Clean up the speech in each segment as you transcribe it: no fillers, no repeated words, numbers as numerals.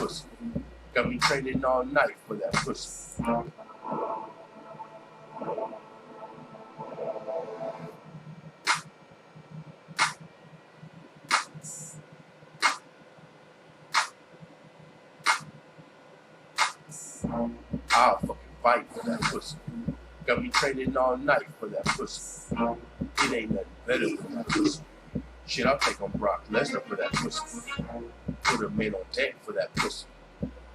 pussy. Got me training all night for that pussy. I'll fucking fight for that pussy. Got me training all night for that pussy. It ain't nothing better than that pussy. Shit, I'll take on Brock Lesnar for that pussy. Put a man on deck for that pussy.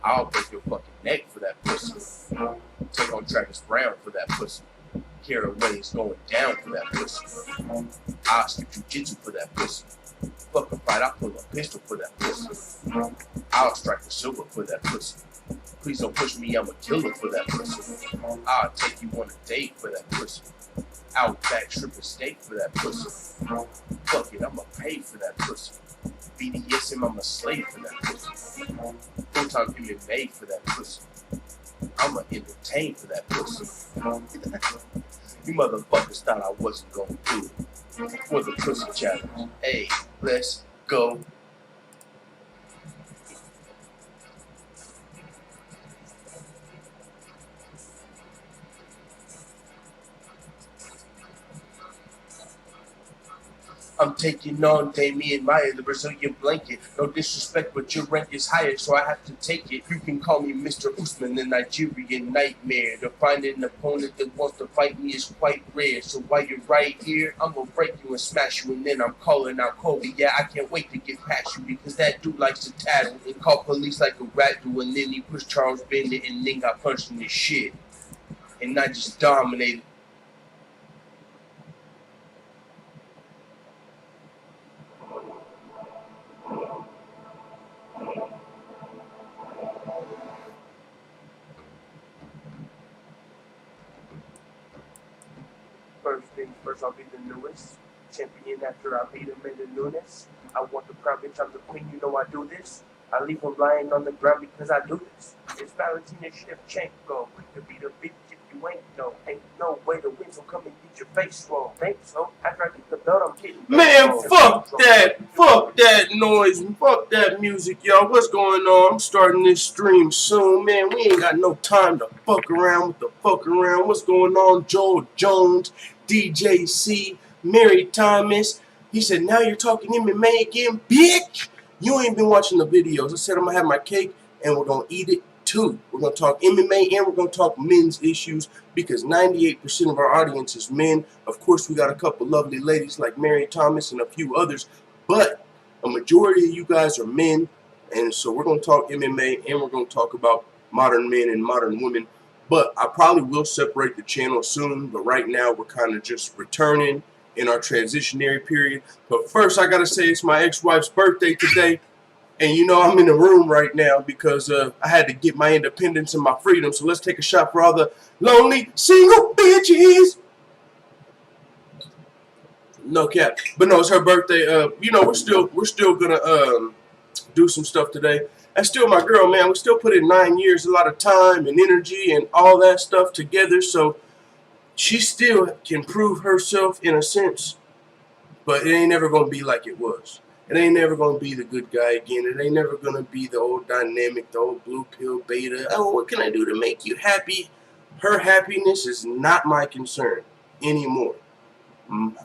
I'll break your fucking neck for that pussy. Take on Travis Brown for that pussy. Kara Wade's going down for that pussy. I'll skip jiu-jitsu for that pussy. Fuck a fight, I'll pull a pistol for that pussy. I'll strike the silver for that pussy. Please don't push me, I'm a killer for that pussy. I'll take you on a date for that pussy. I'll back strip a steak for that pussy. Fuck it, I'ma pay for that pussy. BDSM, I'm a slave for that pussy. Full-time MMA for that pussy. I'ma entertain for that pussy. You motherfuckers thought I wasn't gonna do it. For the pussy challenge. Hey, let's go. I'm taking on Damian Maya, the Brazilian blanket. No disrespect, but your rank is higher, so I have to take it. You can call me Mr. Usman, the Nigerian nightmare. To find an opponent that wants to fight me is quite rare. So while you're right here, I'm gonna break you and smash you, and then I'm calling out Kobe. Yeah, I can't wait to get past you, because that dude likes to tattle and call police like a rat do, and then he pushed Charles Bennett and then got punched in his shit. And I just dominated. First things first, I'll be the newest champion after I beat him in the newness. I want the crown, bitch, I'm the queen, you know I do this. I leave him lying on the ground because I do this. It's Valentina Shevchenko, quick to beat a bitch if you ain't no. Ain't no way the winds will come and get your face swole. Think so? After I get the belt, I'm getting man, fuck that noise, fuck that music, y'all. What's going on? I'm starting this stream soon, man. We ain't got no time to fuck around with the fuck around. What's going on? Joel Jones, DJ C, Mary Thomas. He said, now you're talking MMA again, bitch. You ain't been watching the videos. I said I'm gonna have my cake and we're gonna eat it too. We're gonna talk MMA and we're gonna talk men's issues because 98% of our audience is men. Of course, we got a couple lovely ladies like Mary Thomas and a few others, but a majority of you guys are men, and so we're gonna talk MMA and we're gonna talk about modern men and modern women. But I probably will separate the channel soon, but right now we're kind of just returning in our transitionary period. But first, I gotta say it's my ex-wife's birthday today, and you know I'm in the room right now because I had to get my independence and my freedom. So let's take a shot for all the lonely single bitches. No cap, but no, it's her birthday. You know we're still gonna do some stuff today. That's still my girl, man. We still put in 9 years, a lot of time and energy and all that stuff together. So she still can prove herself in a sense, but it ain't never going to be like it was. It ain't never going to be the good guy again. It ain't never going to be the old dynamic, the old blue pill beta. Oh, what can I do to make you happy? Her happiness is not my concern anymore.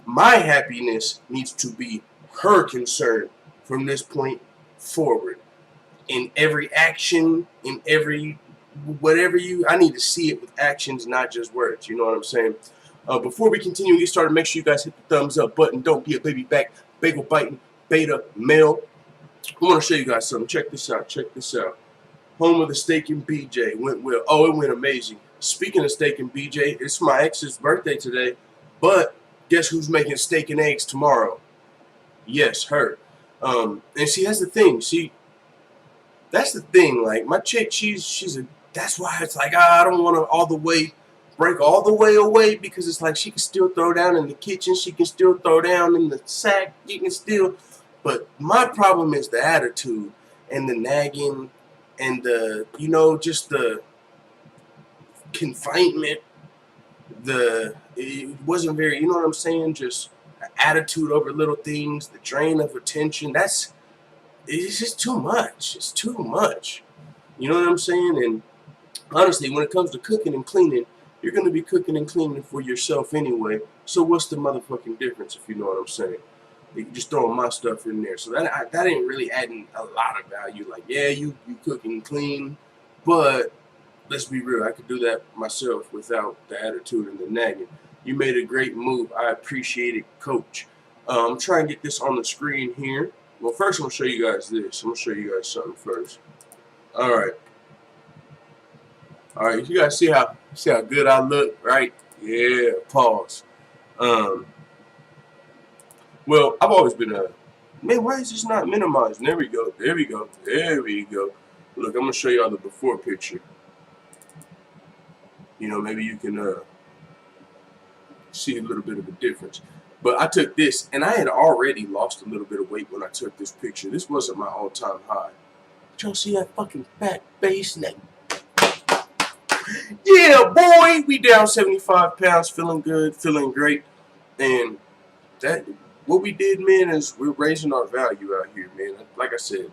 My happiness needs to be her concern from this point forward. In every action, in every whatever I need to see it with actions, not just words. You know what I'm saying? Before we continue and get started, make sure you guys hit the thumbs up button. Don't be a baby back, bagel biting, beta male. I want to show you guys something. Check this out. Check this out. Home of the steak and BJ went well. Oh, it went amazing. Speaking of steak and BJ, it's my ex's birthday today, but guess who's making steak and eggs tomorrow? Yes, her. And see, that's the thing. See, that's the thing. Like my chick, she's a. That's why it's like I don't want to break all the way away, because it's like she can still throw down in the kitchen, she can still throw down in the sack, you can still. But my problem is the attitude and the nagging and the just the confinement. It wasn't very, you know what I'm saying? Just attitude over little things, the drain of attention. It's just too much. It's too much. You know what I'm saying? And honestly, when it comes to cooking and cleaning, you're going to be cooking and cleaning for yourself anyway. So what's the motherfucking difference, if you know what I'm saying? You just throwing my stuff in there. So that ain't really adding a lot of value. Like, yeah, you cook and clean, but let's be real, I could do that myself without the attitude and the nagging. You made a great move. I appreciate it, Coach. I'm trying to get this on the screen here. Well, first I'm going to show you guys this. I'm going to show you guys something first. All right. All right, you guys see how good I look, right? Yeah, pause. Well, I've always been a man. Why is this not minimized? There we go. There we go. There we go. Look, I'm gonna show y'all the before picture. You know, maybe you can see a little bit of a difference. But I took this, and I had already lost a little bit of weight when I took this picture. This wasn't my all-time high. Did y'all see that fucking fat face? Yeah, boy, we down 75 pounds, feeling good, feeling great, and that what we did, man, is we're raising our value out here, man. Like I said,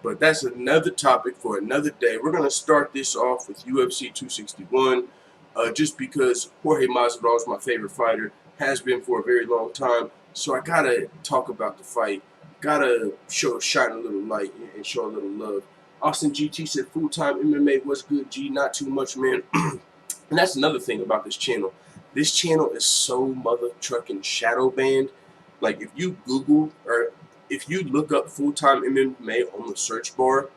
but that's another topic for another day. We're gonna start this off with UFC 261, just because Jorge Masvidal is my favorite fighter, has been for a very long time. So I gotta talk about the fight, gotta shine a little light and show a little love. Austin GT said, "Full-time MMA, what's good, G? Not too much, man." And that's another thing about this channel. This channel is so mother trucking shadow banned. Like, if you Google or if you look up Full-Time MMA on the search bar,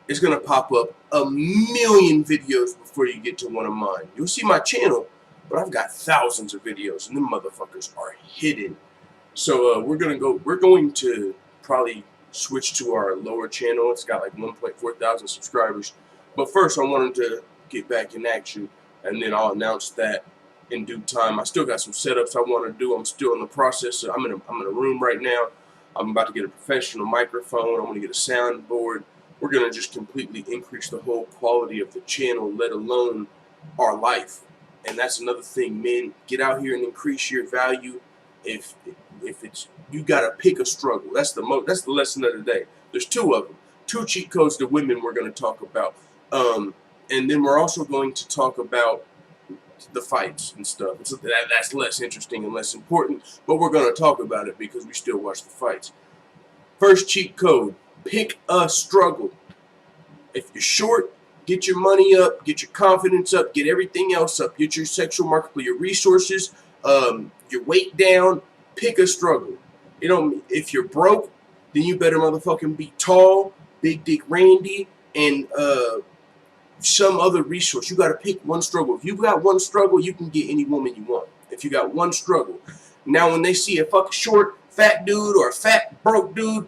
it's going to pop up a million videos before you get to one of mine. You'll see my channel, but I've got thousands of videos, and them motherfuckers are hidden. So we're going to probably switch to our lower channel. It's got like 1.4 thousand subscribers. But first, I wanted to get back in action, and then I'll announce that in due time. I still got some setups I want to do. I'm still in the process. So I'm in a room right now. I'm about to get a professional microphone. I'm going to get a soundboard. We're going to just completely increase the whole quality of the channel, let alone our life. And that's another thing, men. Get out here and increase your value. If it's, you gotta pick a struggle. That's the lesson of the day. There's two of them. Two cheat codes to women we're going to talk about. And then we're also going to talk about the fights and stuff. That's less interesting and less important, but we're going to talk about it because we still watch the fights. First cheat code, pick a struggle. If you're short, get your money up, get your confidence up, get everything else up, get your sexual market, your resources, your weight down, pick a struggle. You know, if you're broke, then you better motherfucking be tall, Big Dick Randy, and some other resource. You got to pick one struggle. If you've got one struggle, you can get any woman you want. If you got one struggle. Now, when they see a fucking short, fat dude or a fat, broke dude,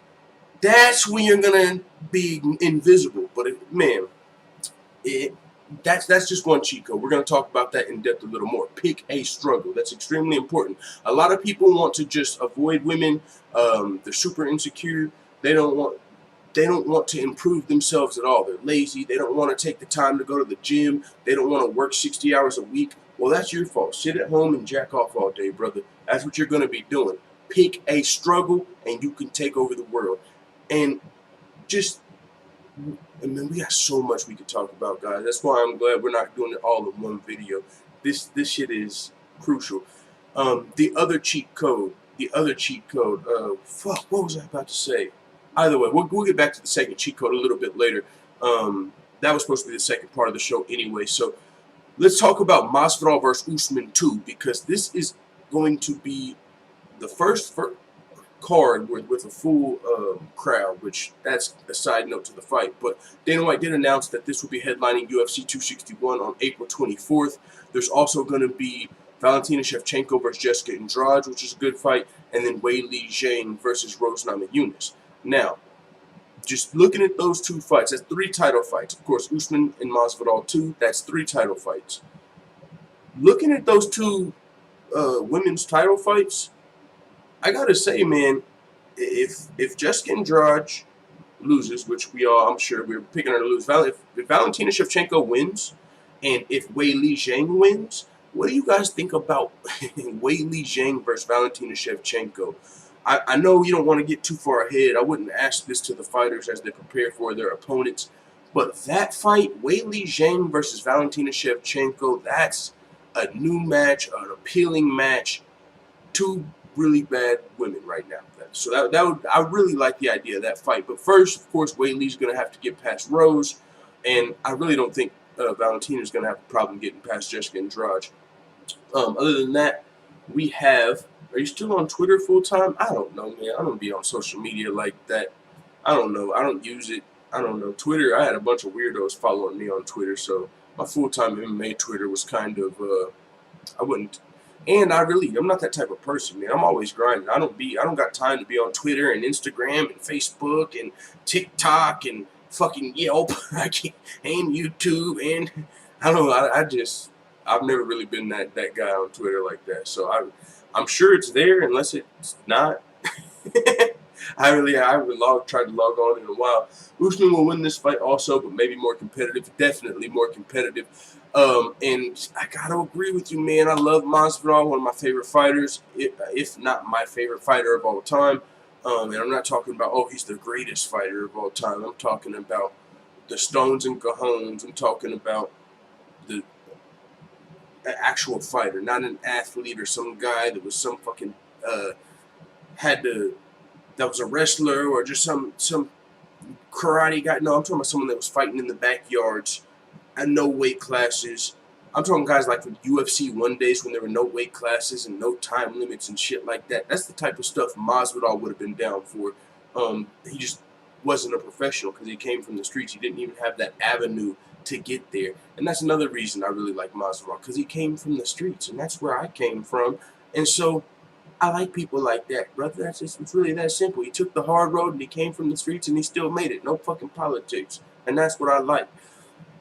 that's when you're going to be invisible. But, man, that's just one cheat code. We're going to talk about that in depth a little more. Pick a struggle. That's extremely important. A lot of people want to just avoid women. They're super insecure. They don't want to improve themselves at all. They're lazy. They don't want to take the time to go to the gym. They don't want to work 60 hours a week. Well, that's your fault. Sit at home and jack off all day, brother. That's what you're going to be doing. Pick a struggle, and you can take over the world. And just, I mean, we got so much we could talk about, guys. That's why I'm glad we're not doing it all in one video. This shit is crucial. The other cheat code. Fuck, what was I about to say? Either way, we'll get back to the second cheat code a little bit later. That was supposed to be the second part of the show anyway. So let's talk about Masvidal versus Usman 2, because this is going to be the first card with a full crowd, which that's a side note to the fight. But Dana White did announce that this will be headlining UFC 261 on April 24th. There's also going to be Valentina Shevchenko versus Jessica Andrade, which is a good fight, and then Wei Li Zhang versus Rose Namajunas. Now, just looking at those two fights, that's 3 title fights. Of course, Usman and Masvidal 2, that's 3 title fights. Looking at those 2 women's title fights, I gotta say, man, if Jessica Andrade loses, which we all, I'm sure we're picking her to lose, if Valentina Shevchenko wins, and if Wei Li Zhang wins, what do you guys think about Wei Li Zhang versus Valentina Shevchenko? I know you don't want to get too far ahead. I wouldn't ask this to the fighters as they prepare for their opponents. But that fight, Weili Zhang versus Valentina Shevchenko, that's a new match, an appealing match. Two really bad women right now. So I really like the idea of that fight. But first, of course, Weili's going to have to get past Rose, and I really don't think Valentina's going to have a problem getting past Jessica Andrade. Other than that, we have. Are you still on Twitter full time? I don't know, man. I don't be on social media like that. I don't know. I don't use it. I don't know. Twitter, I had a bunch of weirdos following me on Twitter, so my full-time MMA Twitter was kind of, I wouldn't, and I'm not that type of person, man. I'm always grinding. I don't got time to be on Twitter and Instagram and Facebook and TikTok and fucking Yelp, and YouTube, and I don't know, I've never really been that guy on Twitter like that, so I'm sure it's there, unless it's not. I haven't tried to log on in a while. Usman will win this fight also, but maybe more competitive. Definitely more competitive. And I gotta agree with you, man. I love Masvidal, one of my favorite fighters, if not my favorite fighter of all time. And I'm not talking about, oh, he's the greatest fighter of all time. I'm talking about the Stones and Cajones. I'm talking about the actual fighter, not an athlete or some guy that was some fucking that was a wrestler or just some karate guy. No, I'm talking about someone that was fighting in the backyards at no weight classes. I'm talking guys like from UFC 1 days when there were no weight classes and no time limits and shit like that. That's the type of stuff Masvidal would have been down for. He just wasn't a professional because he came from the streets. He didn't even have that avenue to get there. And that's another reason I really like Masvidal, because he came from the streets, and that's where I came from. And so I like people like that, brother. It's really that simple. He took the hard road and he came from the streets and he still made it. No fucking politics. And that's what I like.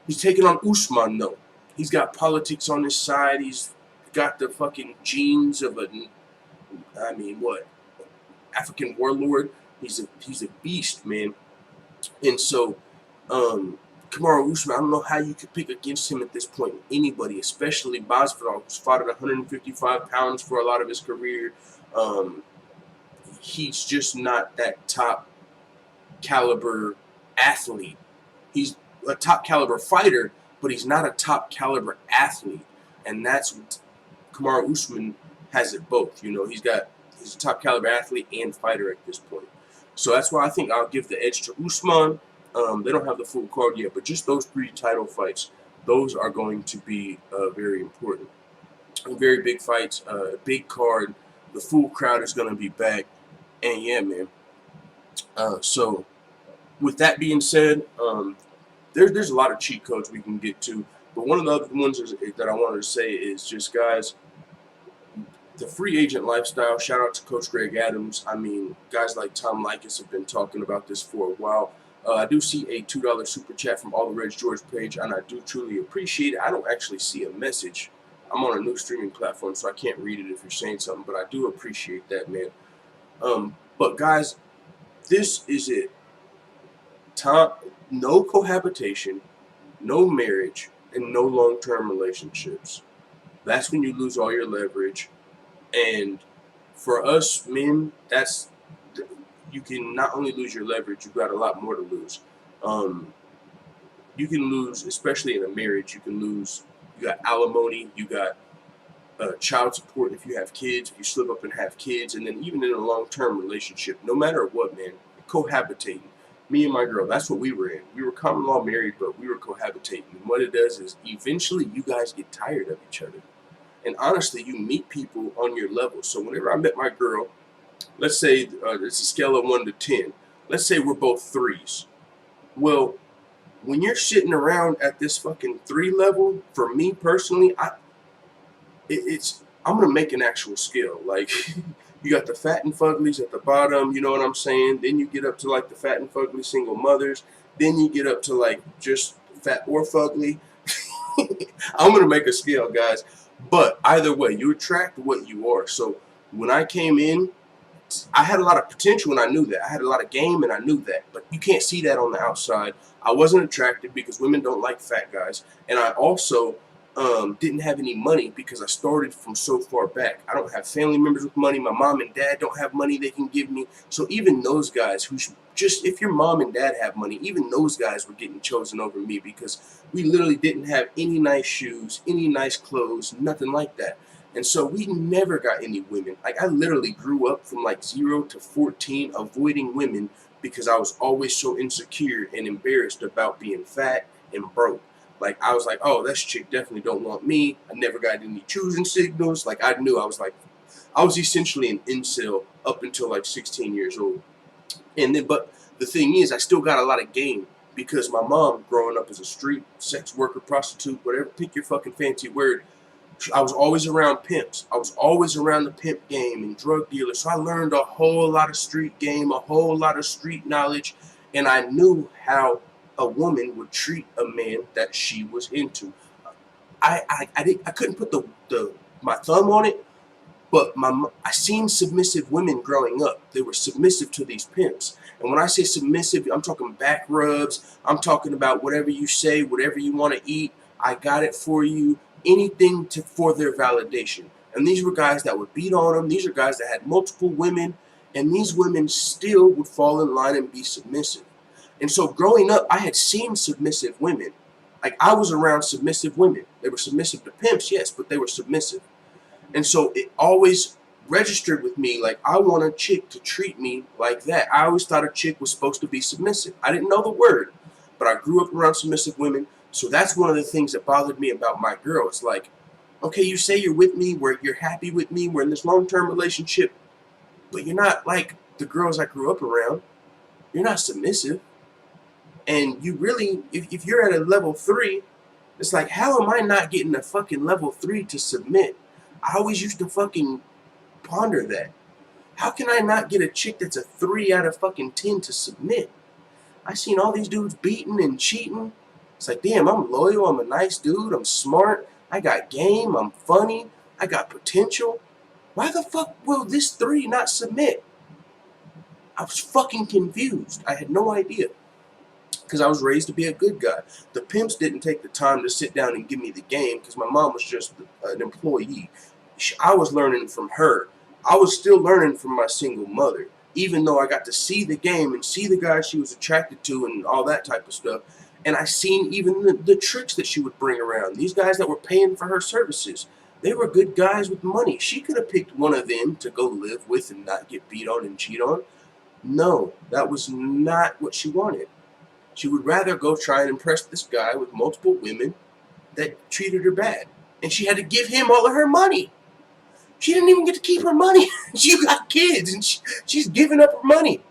He's taking on Usman, though. He's got politics on his side. He's got the fucking genes of African warlord. He's a beast, man. And so, Kamaru Usman, I don't know how you could pick against him at this point. Anybody, especially Masvidal, who's fought at 155 pounds for a lot of his career. He's just not that top caliber athlete. He's a top caliber fighter, but he's not a top caliber athlete. And that's what Kamaru Usman has it both. You know, he's a top caliber athlete and fighter at this point. So that's why I think I'll give the edge to Usman. They don't have the full card yet, but just those 3 title fights, those are going to be very important. Very big fights, big card. The full crowd is going to be back. And yeah, man. So with that being said, there's a lot of cheat codes we can get to. But one of the other ones that I wanted to say is just, guys, the free agent lifestyle. Shout out to Coach Greg Adams. I mean, guys like Tom Likas have been talking about this for a while. I do see a $2 super chat from All the Reds George page, and I do truly appreciate it. I don't actually see a message. I'm on a new streaming platform, so I can't read it if you're saying something, but I do appreciate that, man. But guys, this is it. No cohabitation, no marriage, and no long-term relationships. That's when you lose all your leverage. And for us men, you can not only lose your leverage, you've got a lot more to lose. You can lose, especially in a marriage, you got alimony, you got child support if you have kids, if you slip up and have kids, and then even in a long-term relationship, no matter what, man, cohabitating. Me and my girl, that's what we were in. We were common law married, but we were cohabitating. And what it does is eventually you guys get tired of each other. And honestly, you meet people on your level. So whenever I met my girl, let's say it's a scale of 1 to 10. Let's say we're both 3s. Well, when you're sitting around at this fucking 3 level, for me personally, I'm gonna make an actual scale. Like, you got the fat and fuglies at the bottom, you know what I'm saying? Then you get up to like the fat and fugly single mothers. Then you get up to like just fat or fugly. I'm gonna make a scale, guys. But either way, you attract what you are. So when I came in, I had a lot of potential and I knew that. I had a lot of game and I knew that. But you can't see that on the outside. I wasn't attracted because women don't like fat guys. And I also didn't have any money because I started from so far back. I don't have family members with money. My mom and dad don't have money they can give me. So even those guys who just, if your mom and dad have money, even those guys were getting chosen over me because we literally didn't have any nice shoes, any nice clothes, nothing like that. And so we never got any women. Like I literally grew up from like 0 to 14 avoiding women because I was always so insecure and embarrassed about being fat and broke. Like, I was like, oh, this chick definitely don't want me. I never got any choosing signals. Like, I knew I was essentially an incel up until like 16 years old. And then, but the thing is, I still got a lot of game because my mom, growing up as a street sex worker, prostitute, whatever, pick your fucking fancy word, I was always around pimps. I was always around the pimp game and drug dealers. So I learned a whole lot of street game, a whole lot of street knowledge, and I knew how a woman would treat a man that she was into. I couldn't put my thumb on it, but I seen submissive women growing up. They were submissive to these pimps. And when I say submissive, I'm talking back rubs. I'm talking about whatever you say, whatever you want to eat, I got it for you. Anything for their validation. And these were guys that would beat on them. These are guys that had multiple women. And these women still would fall in line and be submissive. And so growing up, I had seen submissive women. Like, I was around submissive women. They were submissive to pimps, yes, but they were submissive. And so it always registered with me, like, I want a chick to treat me like that. I always thought a chick was supposed to be submissive. I didn't know the word, but I grew up around submissive women. So that's one of the things that bothered me about my girl. It's like, okay, you say you're with me, you're happy with me, we're in this long-term relationship, but you're not like the girls I grew up around. You're not submissive. And you really, if you're at a level 3, it's like, how am I not getting a fucking level 3 to submit? I always used to fucking ponder that. How can I not get a chick that's a 3 out of fucking 10 to submit? I seen all these dudes beating and cheating. It's like, damn, I'm loyal, I'm a nice dude, I'm smart, I got game, I'm funny, I got potential. Why the fuck will this 3 not submit? I was fucking confused. I had no idea. Because I was raised to be a good guy. The pimps didn't take the time to sit down and give me the game because my mom was just an employee. I was learning from her. I was still learning from my single mother. Even though I got to see the game and see the guys she was attracted to and all that type of stuff. And I seen even the tricks that she would bring around. These guys that were paying for her services. They were good guys with money. She could have picked one of them to go live with and not get beat on and cheat on. No, that was not what she wanted. She would rather go try and impress this guy with multiple women that treated her bad. And she had to give him all of her money. She didn't even get to keep her money. She got kids and she's giving up her money.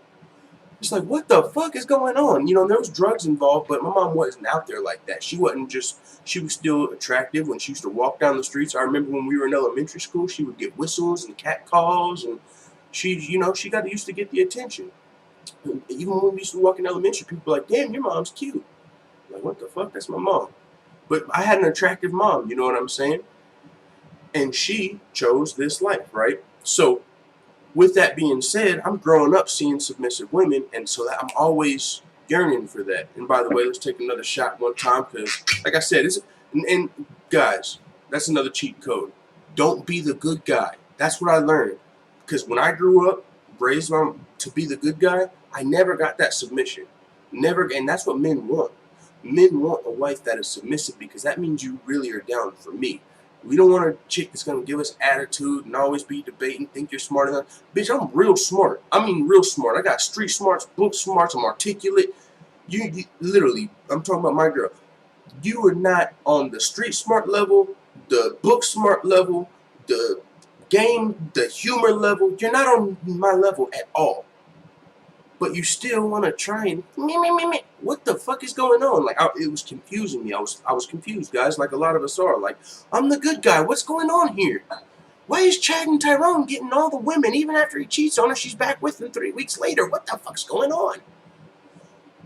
It's like, what the fuck is going on? You know, there was drugs involved, but my mom wasn't out there like that. She wasn't just, she was still attractive when she used to walk down the streets. I remember when we were in elementary school, she would get whistles and cat calls, and she, you know, she got used to get the attention. And even when we used to walk in elementary, people were like, damn, your mom's cute. I'm like, what the fuck? That's my mom. But I had an attractive mom, you know what I'm saying? And she chose this life, right? So with that being said, I'm growing up seeing submissive women, and so I'm always yearning for that. And by the way, let's take another shot one time, because, like I said, and guys, that's another cheat code. Don't be the good guy. That's what I learned. Because when I grew up, raised to be the good guy, I never got that submission. Never, and that's what men want. Men want a wife that is submissive because that means you really are down for me. We don't want a chick that's going to give us attitude and always be debating, think you're smart enough. Bitch, I'm real smart. I mean real smart. I got street smarts, book smarts, I'm articulate. You literally, I'm talking about my girl. You are not on the street smart level, the book smart level, the game, the humor level. You're not on my level at all. But you still want to try and what the fuck is going on? Like, it was confusing me. I was confused, guys, like a lot of us are. Like, I'm the good guy. What's going on here? Why is Chad and Tyrone getting all the women even after he cheats on her? She's back with him 3 weeks later. What the fuck's going on?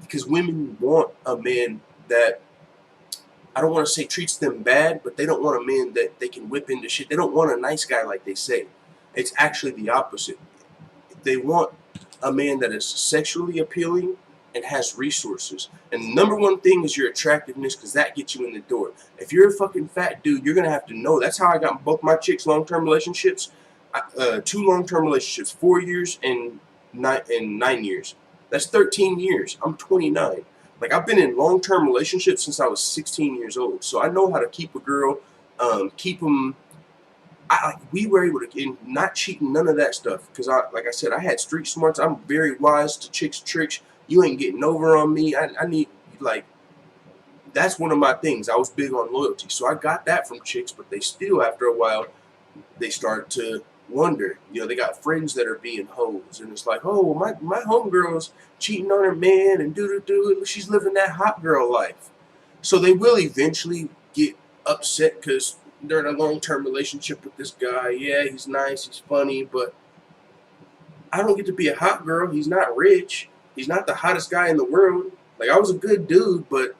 Because women want a man that, I don't want to say treats them bad, but they don't want a man that they can whip into shit. They don't want a nice guy like they say. It's actually the opposite. They want a man that is sexually appealing and has resources. And the number one thing is your attractiveness, because that gets you in the door. If you're a fucking fat dude, you're going to have to know. That's how I got both my chicks long-term relationships. 2 long-term relationships, 4 years and 9 years. That's 13 years. I'm 29. Like, I've been in long-term relationships since I was 16 years old. So I know how to keep a girl, keep them. We were able to, not cheating, none of that stuff. Because, like I said, I had street smarts. I'm very wise to chicks' tricks. You ain't getting over on me. I need, like, that's one of my things. I was big on loyalty. So I got that from chicks, but they still, after a while, they start to wonder. You know, they got friends that are being hoes. And it's like, oh, well, my homegirl's cheating on her man and she's living that hot girl life. So they will eventually get upset because they're in a long-term relationship with this guy. Yeah, he's nice, he's funny, but I don't get to be a hot girl. He's not rich. He's not the hottest guy in the world. Like, I was a good dude, but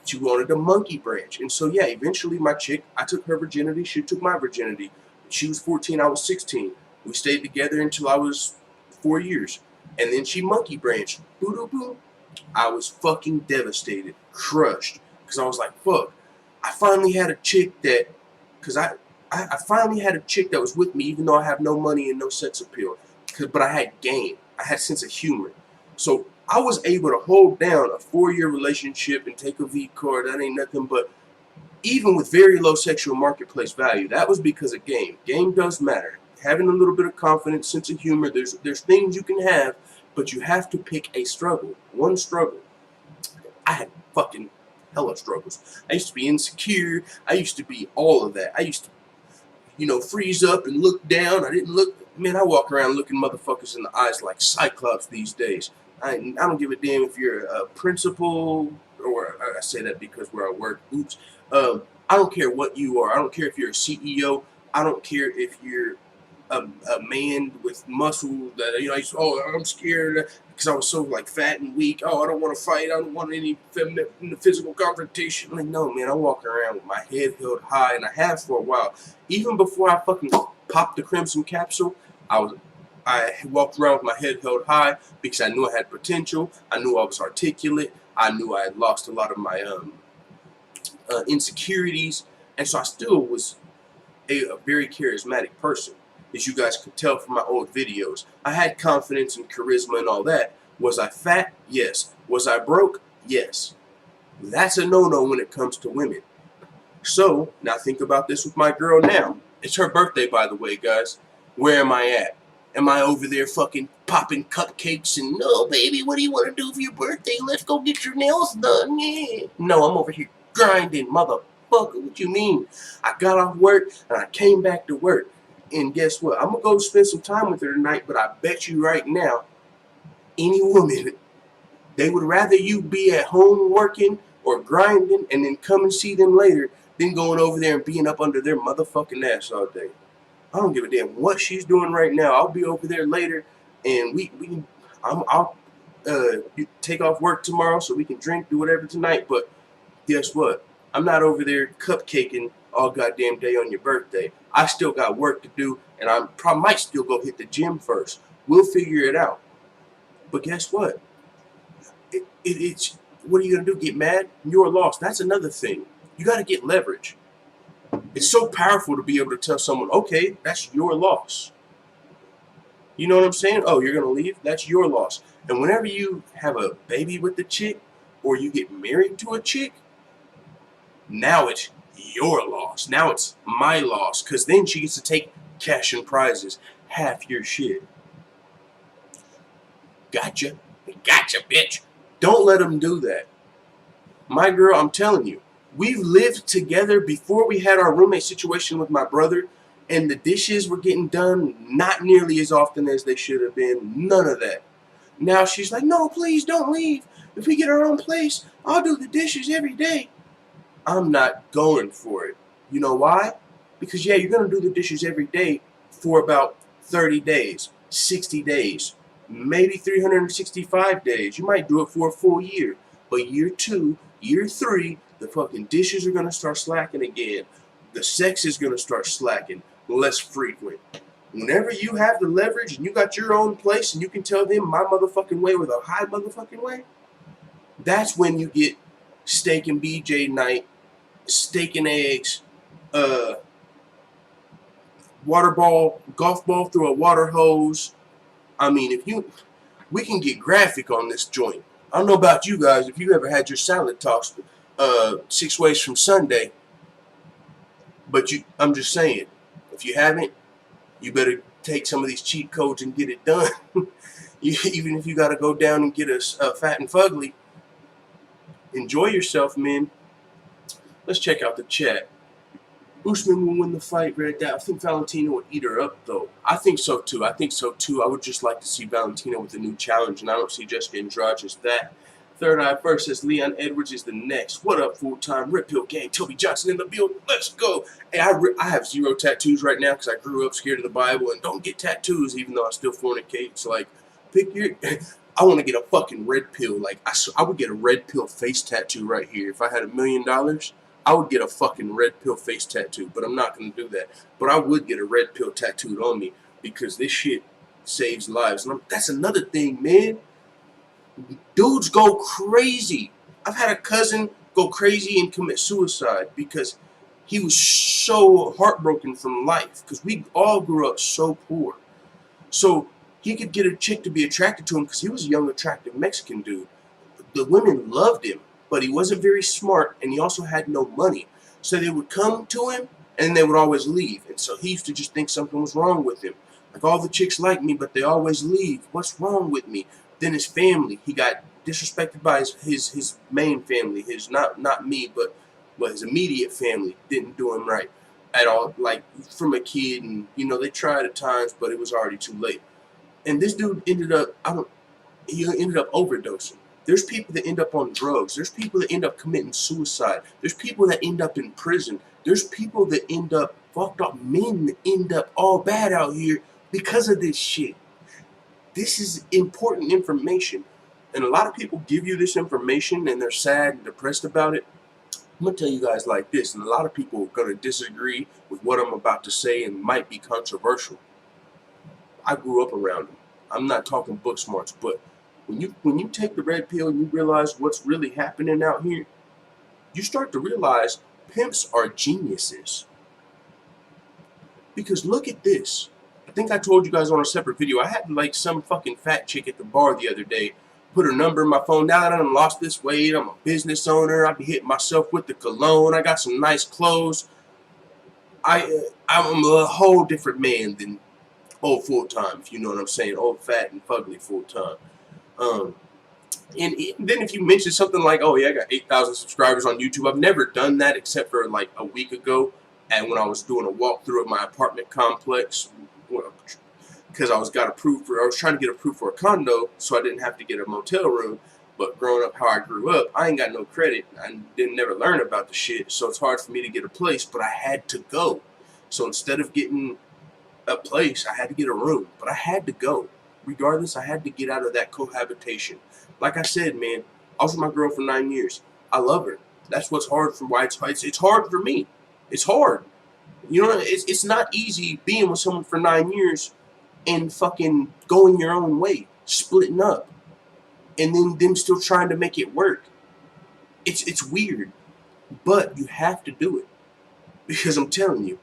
she wanted a monkey branch. And so, yeah, eventually my chick, I took her virginity. She took my virginity. She was 14, I was 16. We stayed together until I was 4 years. And then she monkey branched. Boo-doo-boo. I was fucking devastated, crushed. Because I was like, fuck. I finally had a chick that, because I finally had a chick that was with me, even though I have no money and no sex appeal. But I had game. I had sense of humor. So I was able to hold down a 4-year relationship and take a V card. That ain't nothing but, even with very low sexual marketplace value, that was because of game. Game does matter. Having a little bit of confidence, sense of humor, there's things you can have, but you have to pick a struggle. One struggle. I had fucking hella struggles. I used to be insecure. I used to be all of that. I used to, freeze up and look down. I didn't look. Man, I walk around looking motherfuckers in the eyes like Cyclops these days. I don't give a damn if you're a principal, or I say that because where I work. Oops. I don't care what you are. I don't care if you're a CEO. I don't care if you're a man with muscle that, I'm scared because I was so like fat and weak. Oh, I don't want to fight. I don't want any physical confrontation. Like, no, man, I walk around with my head held high, and I have for a while. Even before I fucking popped the Crimson capsule, I walked around with my head held high because I knew I had potential. I knew I was articulate. I knew I had lost a lot of my insecurities, and so I still was a very charismatic person, as you guys could tell from my old videos. I had confidence and charisma and all that. Was I fat? Yes. Was I broke? Yes. That's a no-no when it comes to women. So, now think about this with my girl now. It's her birthday, by the way, guys. Where am I at? Am I over there fucking popping cupcakes and, no, baby, what do you want to do for your birthday? Let's go get your nails done, yeah. No, I'm over here grinding, motherfucker. What you mean? I got off work and I came back to work. And guess what? I'm going to go spend some time with her tonight, but I bet you right now, any woman, they would rather you be at home working or grinding and then come and see them later than going over there and being up under their motherfucking ass all day. I don't give a damn what she's doing right now. I'll be over there later, and I'll take off work tomorrow so we can drink, do whatever tonight. But guess what? I'm not over there cupcaking all goddamn day on your birthday. I still got work to do, and I probably might still go hit the gym first. We'll figure it out. But guess what? It's what are you gonna do? Get mad? You're lost. That's another thing. You got to get leverage. It's so powerful to be able to tell someone, okay, that's your loss. You know what I'm saying? Oh, you're going to leave? That's your loss. And whenever you have a baby with the chick or you get married to a chick, now it's your loss. Now it's my loss, because then she gets to take cash and prizes, half your shit. Gotcha. Gotcha, bitch. Don't let them do that. My girl, I'm telling you, we've lived together before we had our roommate situation with my brother, and the dishes were getting done not nearly as often as they should have been. None of that. Now she's like, no, please don't leave. If we get our own place, I'll do the dishes every day. I'm not going for it. You know why? Because, yeah, you're going to do the dishes every day for about 30 days, 60 days, maybe 365 days. You might do it for a full year. But year 2, year 3, the fucking dishes are going to start slacking again. The sex is going to start slacking less frequent. Whenever you have the leverage and you got your own place and you can tell them my motherfucking way with a high motherfucking way, that's when you get steak and BJ night, steak and eggs, water ball, golf ball through a water hose. I mean, we can get graphic on this joint. I don't know about you guys, if you ever had your salad tossed 6 ways from Sunday, but I'm just saying, if you haven't, you better take some of these cheat codes and get it done. Even if you got to go down and get a fat and fugly, enjoy yourself, man. Let's check out the chat. Usman will win the fight, Red Dad. I think Valentina would eat her up, though. I think so, too. I would just like to see Valentina with a new challenge, and I don't see Jessica Andrade as that. Third Eye First says Leon Edwards is the next. What up, full-time Rip Hill gang? Toby Johnson in the build. Let's go. Hey, I have 0 tattoos right now because I grew up scared of the Bible and don't get tattoos even though I still fornicate. So, like, pick your... I want to get a fucking red pill. Like, I would get a red pill face tattoo right here. If I had $1 million, I would get a fucking red pill face tattoo. But I'm not going to do that. But I would get a red pill tattooed on me because this shit saves lives. And that's another thing, man. Dudes go crazy. I've had a cousin go crazy and commit suicide because he was so heartbroken from life because we all grew up so poor. So he could get a chick to be attracted to him because he was a young, attractive Mexican dude. The women loved him, but he wasn't very smart and he also had no money. So they would come to him and they would always leave. And so he used to just think something was wrong with him. Like, all the chicks like me, but they always leave. What's wrong with me? Then his family, he got disrespected by his main family, his not me, but his immediate family didn't do him right at all. Like, from a kid, and they tried at times, but it was already too late. And this dude ended up overdosing. There's people that end up on drugs. There's people that end up committing suicide. There's people that end up in prison. There's people that end up fucked up. Men that end up all bad out here because of this shit. This is important information. And a lot of people give you this information and they're sad and depressed about it. I'm going to tell you guys like this, and a lot of people are going to disagree with what I'm about to say and might be controversial. I grew up around them. I'm not talking book smarts, but when you take the red pill and you realize what's really happening out here, you start to realize pimps are geniuses. Because look at this. I think I told you guys on a separate video, I had like some fucking fat chick at the bar the other day, put her number in my phone. Now that I done lost this weight, I'm a business owner, I be hitting myself with the cologne, I got some nice clothes. I'm a whole different man than old full-time, if you know what I'm saying, old fat and fugly full-time. And then if you mention something like, oh yeah, I got 8,000 subscribers on YouTube, I've never done that except for like a week ago, and when I was doing a walkthrough of my apartment complex, because I was trying to get approved for a condo, so I didn't have to get a motel room. But growing up how I grew up, I ain't got no credit. I didn't never learn about the shit, so it's hard for me to get a place. But I had to go. So instead of getting a place, I had to get a room. But I had to go. Regardless, I had to get out of that cohabitation. Like I said, man, I was with my girl for 9 years. I love her. That's what's hard for why it's hard for me. It's hard. It's not easy being with someone for 9 years and fucking going your own way, splitting up, and then them still trying to make it work. It's weird, but you have to do it because I'm telling you,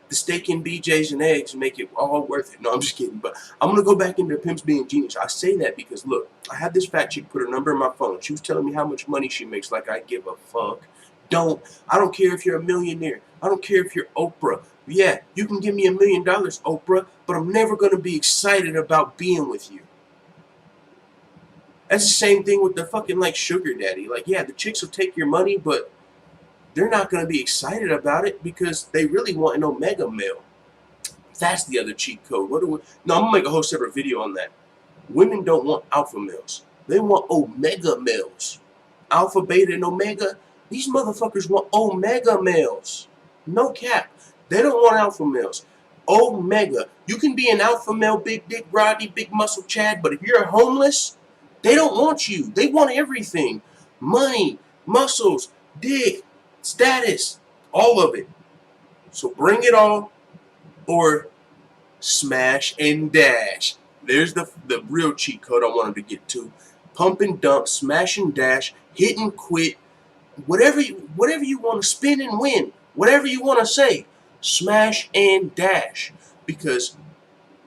the steak and BJs and eggs make it all worth it. No, I'm just kidding. But I'm gonna go back into pimps being genius. I say that because look, I had this fat chick put her number in my phone. She was telling me how much money she makes. Like I give a fuck. I don't care if you're a millionaire. I don't care if you're Oprah. Yeah, you can give me $1 million, Oprah, but I'm never going to be excited about being with you. That's the same thing with the fucking like sugar daddy. Like, yeah, the chicks will take your money, but they're not going to be excited about it because they really want an omega male. That's the other cheat code. No, I'm going to make a whole separate video on that. Women don't want alpha males. They want omega males. Alpha, beta, and omega. These motherfuckers want omega males. No cap. They don't want alpha males. Omega. You can be an alpha male, big dick Rodney, big muscle Chad, but if you're homeless, they don't want you. They want everything. Money, muscles, dick, status, all of it. So bring it all, or smash and dash. There's the real cheat code I wanted to get to. Pump and dump, smash and dash, hit and quit, whatever you want to spin and win, whatever you want to say, smash and dash. Because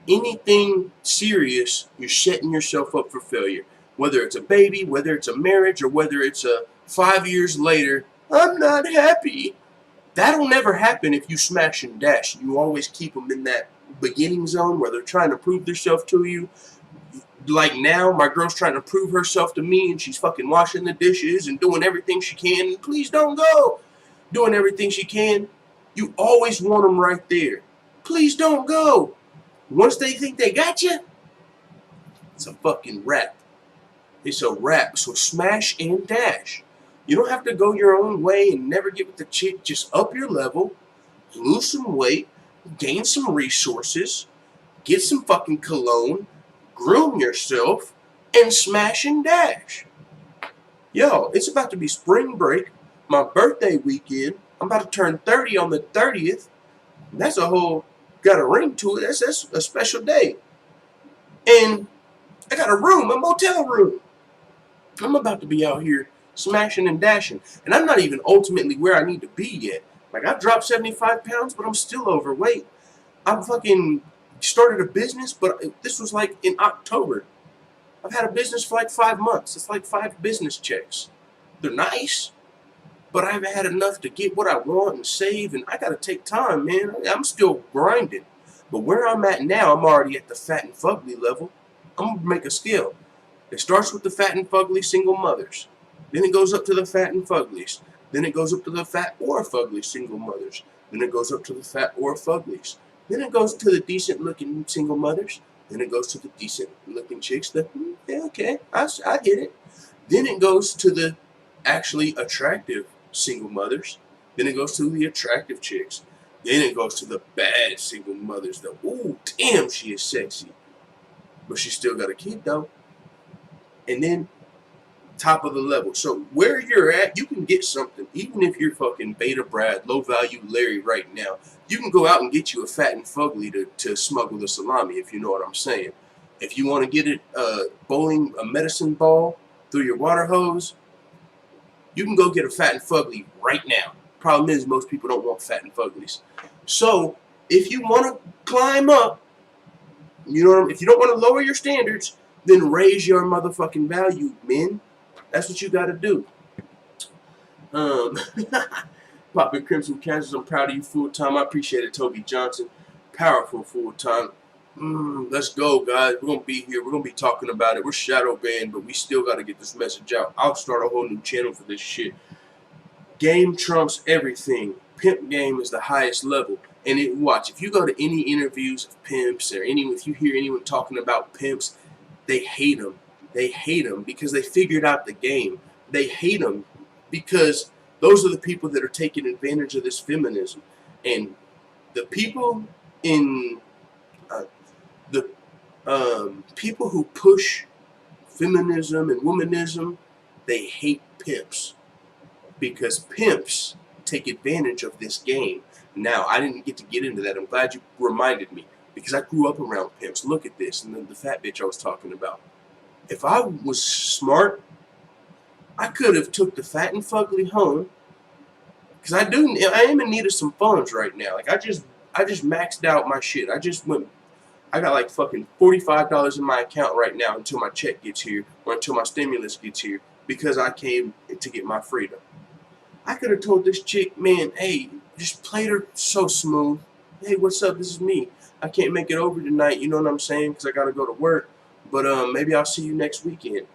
anything serious, you're setting yourself up for failure. Whether it's a baby, whether it's a marriage, or whether it's a 5 years later, I'm not happy. That'll never happen if you smash and dash. You always keep them in that beginning zone where they're trying to prove themselves to you. Like now, my girl's trying to prove herself to me, and she's fucking washing the dishes and doing everything she can. Please don't go. Doing everything she can. You always want them right there. Please don't go. Once they think they got you, it's a fucking wrap. It's a wrap. So smash and dash. You don't have to go your own way and never get with the chick. Just up your level, lose some weight, gain some resources, get some fucking cologne, groom yourself, and smash and dash. Yo, it's about to be spring break, my birthday weekend. I'm about to turn 30 on the 30th. That's a whole, got a ring to it. That's a special day. And I got a room, a motel room. I'm about to be out here smashing and dashing. And I'm not even ultimately where I need to be yet. Like, I've dropped 75 pounds, but I'm still overweight. I'm fucking started a business, but this was like in October. I've had a business for like 5 months. It's like 5 business checks. They're nice, but I haven't had enough to get what I want and save, and I gotta take time, man. I'm still grinding. But where I'm at now, I'm already at the fat and fugly level. I'm gonna make a scale. It starts with the fat and fugly single mothers. Then it goes up to the fat and fuglies. Then it goes up to the fat or fugly single mothers. Then it goes up to the fat or fuglies. Then it goes to the decent looking single mothers. Then it goes to the decent looking chicks that, yeah, okay, I hit it. Then it goes to the actually attractive single mothers. Then it goes to the attractive chicks. Then it goes to the bad single mothers. The, ooh, damn, she is sexy. But she still got a kid though. And then top of the level. So where you're at, you can get something. Even if you're fucking Beta Brad, low value Larry right now, you can go out and get you a fat and fugly to smuggle the salami, if you know what I'm saying. If you want to get it bowling a medicine ball through your water hose, you can go get a fat and fugly right now. Problem is, most people don't want fat and fuglies. So if you want to climb up, you know what I mean? If you don't want to lower your standards, then raise your motherfucking value, men. That's what you got to do. Popping Crimson Kansas, I'm proud of you full time. I appreciate it, Toby Johnson. Powerful full time. Let's go, guys. We're going to be here. We're going to be talking about it. We're shadow banned, but we still got to get this message out. I'll start a whole new channel for this shit. Game trumps everything. Pimp game is the highest level. And watch, if you go to any interviews of pimps or if you hear anyone talking about pimps, they hate them. They hate them because they figured out the game. They hate them because those are the people that are taking advantage of this feminism. And the people in people who push feminism and womanism, they hate pimps because pimps take advantage of this game. Now, I didn't get to get into that. I'm glad you reminded me because I grew up around pimps. Look at this, and then the fat bitch I was talking about. If I was smart, I could have took the fat and fugly home because I am in need of some funds right now. Like I just maxed out my shit. I got like fucking $45 in my account right now until my check gets here or until my stimulus gets here because I came to get my freedom. I could have told this chick, man, hey, just played her so smooth. Hey, what's up? This is me. I can't make it over tonight, you know what I'm saying, because I got to go to work. But maybe I'll see you next weekend.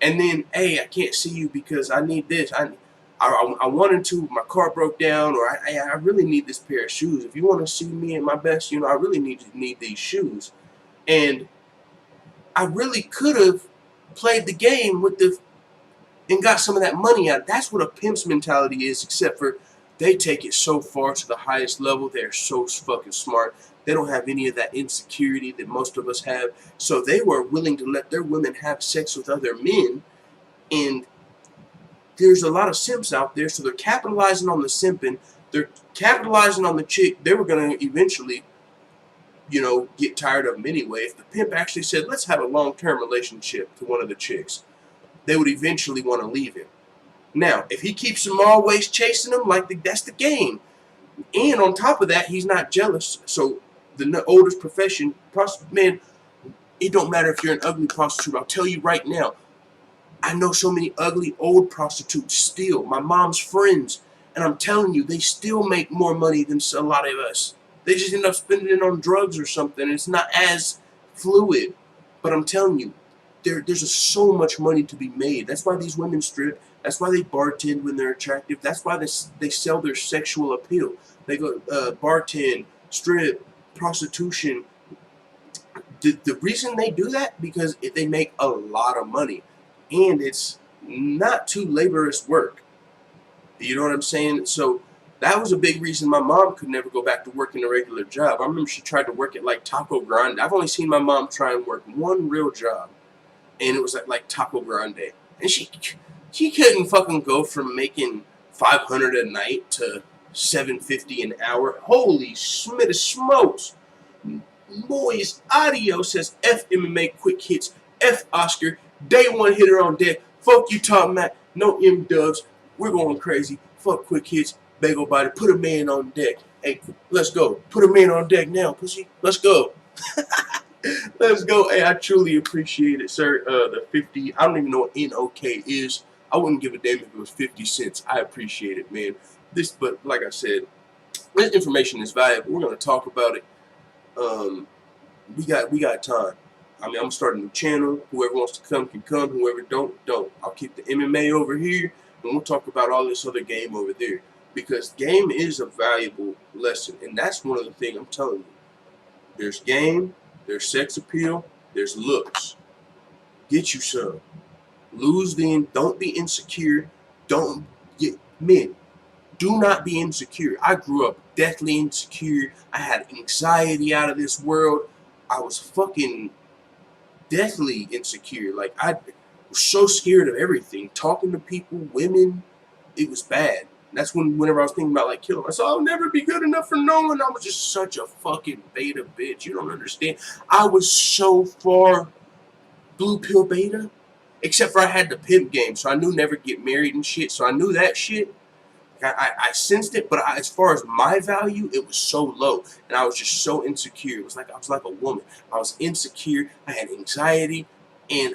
And then, hey, I can't see you because I need this. I wanted to, my car broke down, or I really need this pair of shoes. If you want to see me at my best, you know, I really need these shoes. And I really could have played the game and got some of that money out. That's what a pimp's mentality is, except for they take it so far to the highest level. They're so fucking smart. They don't have any of that insecurity that most of us have. So they were willing to let their women have sex with other men. And there's a lot of simps out there, so they're capitalizing on the simping. They're capitalizing on the chick. They were going to eventually get tired of them anyway. If the pimp actually said, let's have a long-term relationship to one of the chicks, they would eventually want to leave him. Now, if he keeps them always chasing them, that's the game. And on top of that, he's not jealous. So the oldest profession, man, it don't matter if you're an ugly prostitute. I'll tell you right now, I know so many ugly old prostitutes still. My mom's friends. And I'm telling you, they still make more money than a lot of us. They just end up spending it on drugs or something. It's not as fluid. But I'm telling you, there's so much money to be made. That's why these women strip. That's why they bartend when they're attractive. That's why they sell their sexual appeal. They go bartend, strip, prostitution. The reason they do that, because they make a lot of money. And it's not too laborious work. You know what I'm saying? So that was a big reason my mom could never go back to working a regular job. I remember she tried to work at like Taco Grande. I've only seen my mom try and work one real job. And it was at like Taco Grande. And she couldn't fucking go from making $500 a night to $750 an hour. Holy smokes. Boys, audio says F MMA quick hits, F Oscar, day one hitter on deck. Fuck you, Tom Matt. No M Dubs. We're going crazy. Fuck quick hits. Bagel body. Put a man on deck. Hey, let's go. Put a man on deck now, pussy. Let's go. Let's go. Hey, I truly appreciate it, sir. The 50. I don't even know what NOK is. I wouldn't give a damn if it was 50 cents. I appreciate it, man. But like I said, this information is valuable. We're gonna talk about it. We got time. I mean, I'm gonna start a new channel. Whoever wants to come can come. Whoever don't. I'll keep the MMA over here, and we'll talk about all this other game over there. Because game is a valuable lesson, and that's one of the things I'm telling you. There's game, there's sex appeal, there's looks. Get you some. Don't be insecure. Men, do not be insecure. I grew up deathly insecure. I had anxiety out of this world. I was fucking deathly insecure. Like, I was so scared of everything. Talking to people, women, it was bad. That's whenever I was thinking about like killing myself, I'll never be good enough for no one. I was just such a fucking beta bitch. You don't understand. I was so far blue pill beta. Except for I had the pimp game, so I knew never get married and shit. So I knew that shit. I sensed it, but as far as my value, it was so low, and I was just so insecure. It was like I was like a woman. I was insecure. I had anxiety, and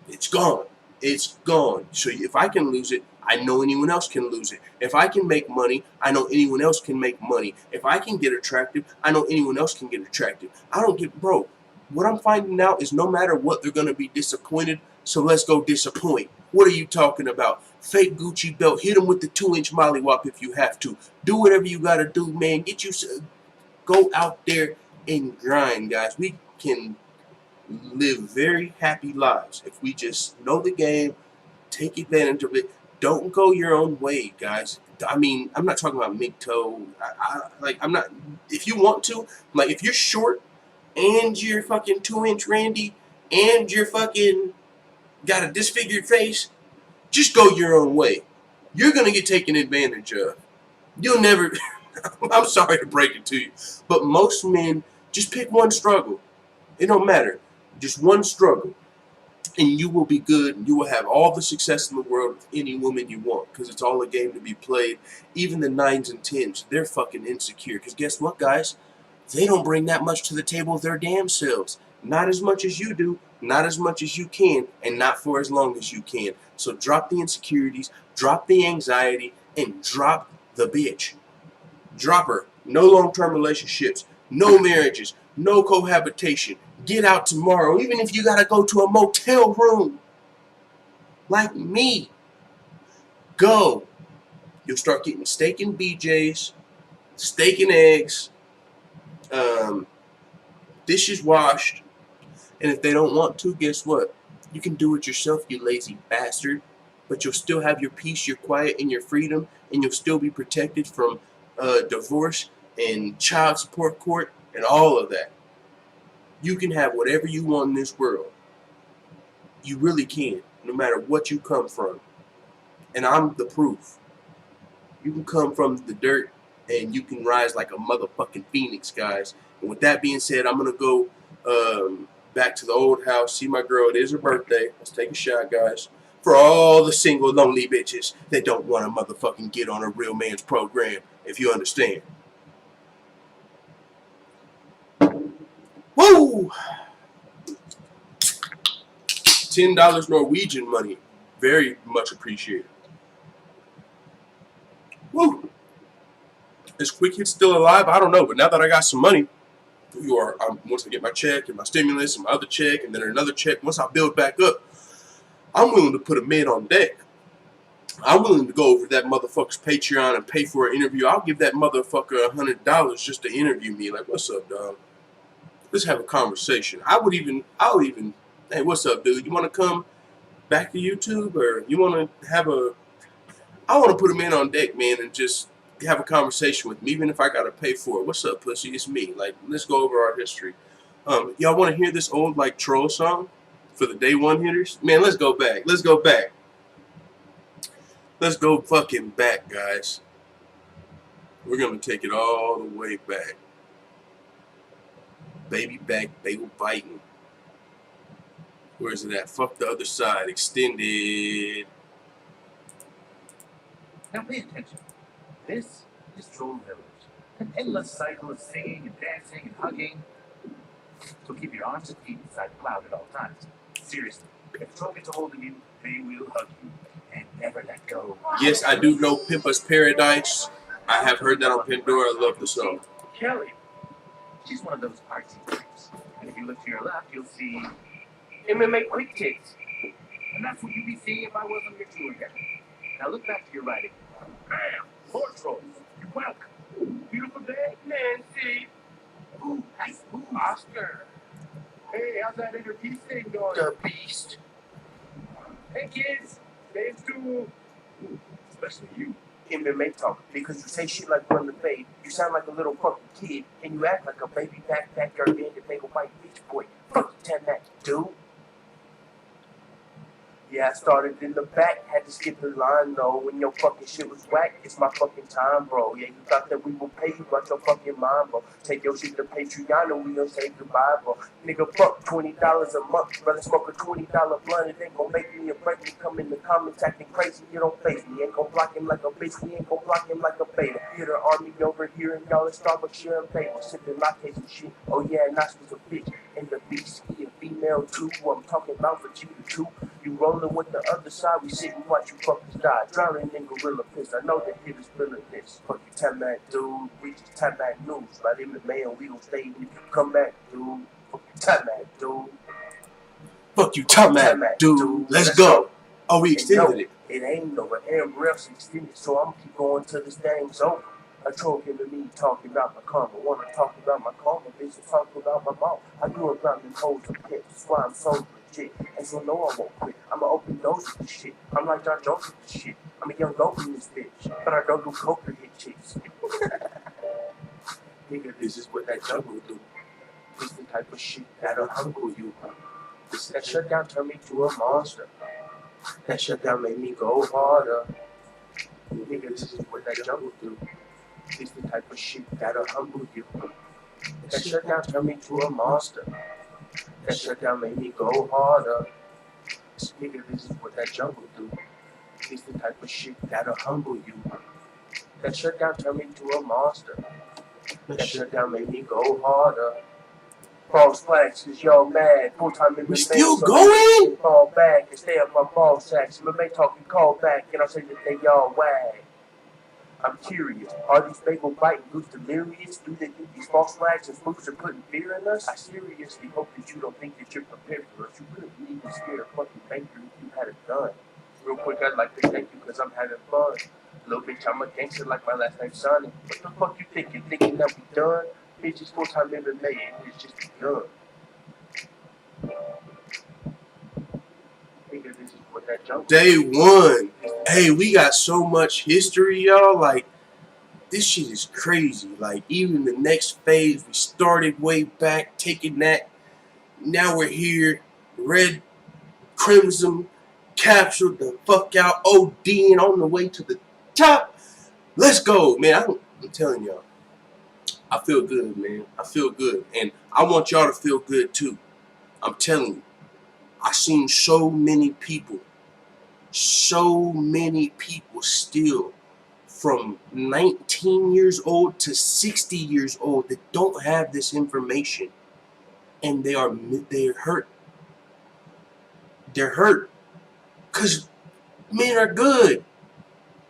it's gone. It's gone. So if I can lose it, I know anyone else can lose it. If I can make money, I know anyone else can make money. If I can get attractive, I know anyone else can get attractive. I don't get, bro. What I'm finding out is no matter what, they're gonna be disappointed. So let's go disappoint. What are you talking about? Fake Gucci belt. Hit them with the 2-inch mollywop if you have to. Do whatever you gotta do, man. Go out there and grind, guys. We can live very happy lives if we just know the game, take advantage of it. Don't go your own way, guys. I mean, I'm not talking about MGTOW. I'm not. If you want to, like, if you're short and you're fucking 2-inch Randy and you're fucking got a disfigured face, just go your own way. You're gonna get taken advantage of. You'll never. I'm sorry to break it to you, but most men just pick one struggle. It don't matter. Just one struggle, and you will be good, and you will have all the success in the world with any woman you want, because it's all a game to be played. Even the 9s and 10s, they're fucking insecure, because guess what, guys? They don't bring that much to the table of their damn selves. Not as much as you do, not as much as you can, and not for as long as you can. So drop the insecurities, drop the anxiety, and drop the bitch. Drop her. No long-term relationships, no marriages, no cohabitation. Get out tomorrow, even if you gotta go to a motel room. Like me. Go. You'll start getting steak and BJs, steak and eggs, dishes washed. And if they don't want to, guess what? You can do it yourself, you lazy bastard. But you'll still have your peace, your quiet, and your freedom, and you'll still be protected from divorce and child support court and all of that. You can have whatever you want in this world. You really can, no matter what you come from. And I'm the proof. You can come from the dirt and you can rise like a motherfucking phoenix, guys. And with that being said, I'm gonna go back to the old house, see my girl. It is her birthday. Let's take a shot, guys. For all the single, lonely bitches that don't want to motherfucking get on a real man's program, if you understand. Woo! $10 Norwegian money. Very much appreciated. Woo! Is Quick Hit still alive? I don't know, but now that I got some money, once I get my check and my stimulus and my other check and then another check, once I build back up, I'm willing to put a man on deck. I'm willing to go over that motherfucker's Patreon and pay for an interview. I'll give that motherfucker $100 just to interview me. Like, what's up, dog? Let's have a conversation. I'll even, hey, what's up, dude? You want to come back to YouTube, or you want to have I want to put a man on deck, man, and just have a conversation with me, even if I got to pay for it. What's up, pussy? It's me. Like, let's go over our history. Y'all want to hear this old, like, troll song for the day one hitters? Man, let's go back. Let's go back. Let's go fucking back, guys. We're going to take it all the way back. Baby back, bagel biting. Where is it at? Fuck the other side. Extended. Now pay attention. This is Troll Village. An endless cycle of singing and dancing and hugging. So keep your arms and feet inside the cloud at all times. Seriously, if a troll gets a hold of you, they will hug you and never let go. Yes, I do know Pimpa's Paradise. I have heard that on Pandora. I love the song. Kelly. She's one of those artsy types. And if you look to your left, you'll see MMA quick kicks. and that's what you'd be seeing if I wasn't your tour guide. Now look back to your right again. Bam! More trolls. You're welcome. Beautiful day, Nancy. Ooh, nice. Ooh, Oscar. Hey, how's that interview thing going? The beast. Hey, kids. Stay in school. Especially you. MMA talk, because you say shit like run the fade, you sound like a little fucking kid, and you act like a baby backpack gargantuan bagel bite bitch boy. Fuck you, 10 that, dude. Yeah, I started in the back, had to skip the line though. When your fucking shit was whack, it's my fucking time, bro. Yeah, you thought that we would pay you out your fucking mind, bro. Take your shit to Patreon and we gon' say goodbye, bro. Nigga, fuck $20 a month, brother. Smoke a $20 blunt, it ain't gon' make me a break me. Come in the comments acting crazy, you don't face me. Ain't gon' block him like a bitch, we ain't gon' block him like a beta. Theater army over here and y'all at Starbucks sharing paper, sipping lattes and shit. Oh yeah, and Nas was a bitch. And the beast, he a female too. Who I'm talking about for Cheetah too. You rolling with the other side, we sit and watch you fuckers die. Drowning in gorilla piss. I know that hitters feeling this. Fuck you, time that dude. We just time that news. Right in the mail, we gon' stay when you come back, dude. Fuck you, time that dude. Fuck you, time that dude. Let's go. Oh, we extended it. It ain't over. Everywhere else extended, so I'm gonna keep going till this thing's over. A troll came to me talking about my karma. Wanna talk about my karma, bitch, talk about my mom. I grew up around them hoes and pits, that's why I'm so legit. And so no, I won't quit. I'ma open doors with this shit. I'm like John Jones with this shit. I'm a young goat in this bitch, but I don't do coke or hit chicks. Nigga, this is what that jungle do. This the type of shit that'll humble you. That shutdown turned me to a monster. That shutdown made me go harder. Nigga, this is what that jungle do. It's the type of shit that'll humble you. That shutdown turned me to a monster. That shutdown made me go harder. Nigga, this is what that jungle do. It's the type of shit that'll humble you. That shutdown turned me to a monster. That shutdown made me go harder. False flags, cause y'all mad. Full-time in the We still going? Fall back and stay up my ball sacks. My mate talking call back, and I'll say that they y'all wag. I'm curious, are these bagel biting goofs delirious? Do they think these false flags and spoofs are putting fear in us? I seriously hope that you don't think that you're prepared for us. You couldn't even scare a fucking banker if you had a gun. Real quick, I'd like to thank you because I'm having fun. Little bitch, I'm a gangster like my last name Sonny. What the fuck you thinking? Thinking that we done? Bitch, it's full-time MMA and it's just begun. Nigga, this is what that jump. Day one. Hey, we got so much history, y'all. Like, this shit is crazy. Like, even the next phase, we started way back, taking that. Now we're here. Red, crimson, captured the fuck out, ODing on the way to the top. Let's go, man. I'm telling y'all. I feel good, man. I feel good. And I want y'all to feel good too. I'm telling you. I seen so many people still from 19 years old to 60 years old that don't have this information. And they're hurt. They're hurt. Because men are good.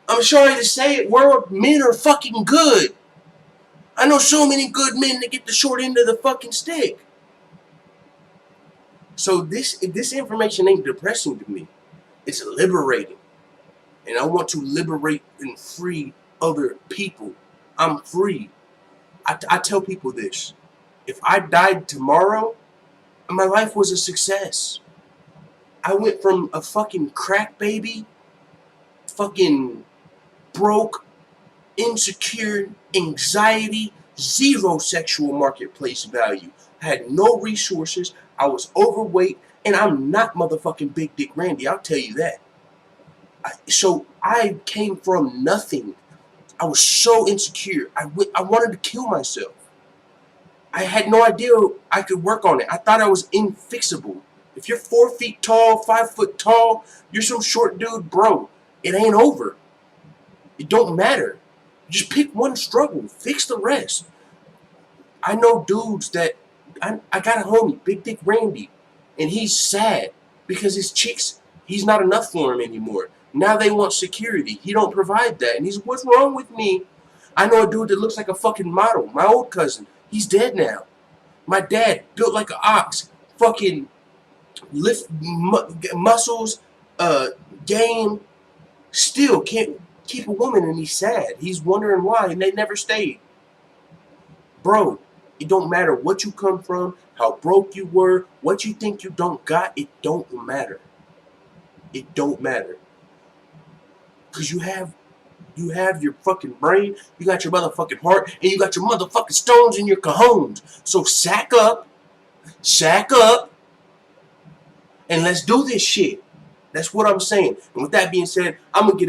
I'm sorry to say it, world, men are fucking good. I know so many good men that get the short end of the fucking stick. So this information ain't depressing to me. It's liberating. And I want to liberate and free other people. I'm free. I tell people this. If I died tomorrow, my life was a success. I went from a fucking crack baby, fucking broke, insecure, anxiety, zero sexual marketplace value. I had no resources. I was overweight, and I'm not motherfucking Big Dick Randy. I'll tell you that. So I came from nothing. I was so insecure. I wanted to kill myself. I had no idea I could work on it. I thought I was infixable. If you're 4 feet tall, 5 foot tall, you're some short dude, bro. It ain't over. It don't matter. Just pick one struggle. Fix the rest. I know dudes that... I got a homie, Big Dick Randy, and he's sad because his chicks, he's not enough for him anymore. Now they want security. He don't provide that. And he's, what's wrong with me? I know a dude that looks like a fucking model. My old cousin. He's dead now. My dad, built like an ox. Fucking lift muscles, game. Still can't keep a woman, and he's sad. He's wondering why, and they never stayed. Bro, it don't matter what you come from, how broke you were, what you think you don't got. It don't matter. It don't matter. Because you have your fucking brain, you got your motherfucking heart, and you got your motherfucking stones in your cajones. So sack up, and let's do this shit. That's what I'm saying. And with that being said, I'm going to get